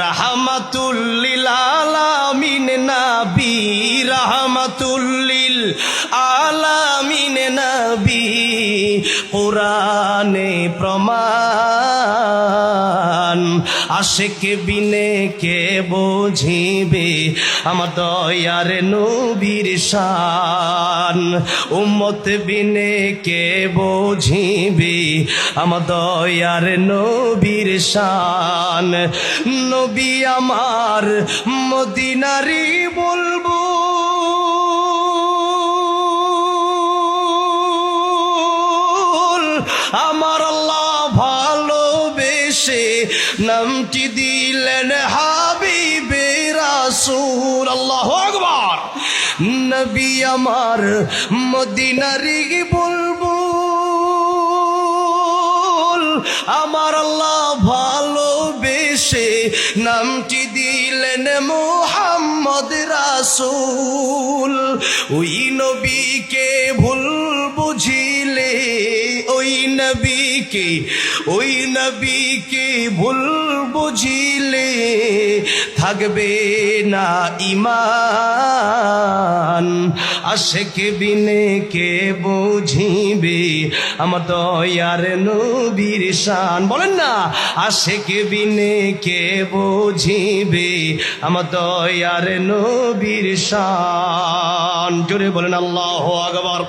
রাহমাতুল লিল আলামিন নবী, রাহমাতুল লিল আলামিন নবী, কোরআনে প্রমাণ। আশিক বিনে কে বুঝিবে আমার দয়ার নবীর শান, উম্মত বিনে কে বুঝিবে আমার দয়ার নবীর শান। নবী আমার মদিনারি বলবো, আমার আল্লাহ ভালোবেসে নামটি দিলেন হাবিবে রাসূল। আল্লাহু আকবার। নবী আমার মদিনারি বলবো, আমার আল্লাহ ভালোবেসে নামটি দিলেন মুহাম্মদ রাসূল। ওই নবীকে ভুল বুঝিলে, ওই নবীকে ভুল বুঝিলে থাকবে না ঈমান। আশিক বিনে কে বুঝিবে আমার দয়ার নবীর শান। বলেন না, আশিক বিনে কে বুঝিবে আমার দয়ার নবীর শান। জোরে বলেন আল্লাহু আকবার।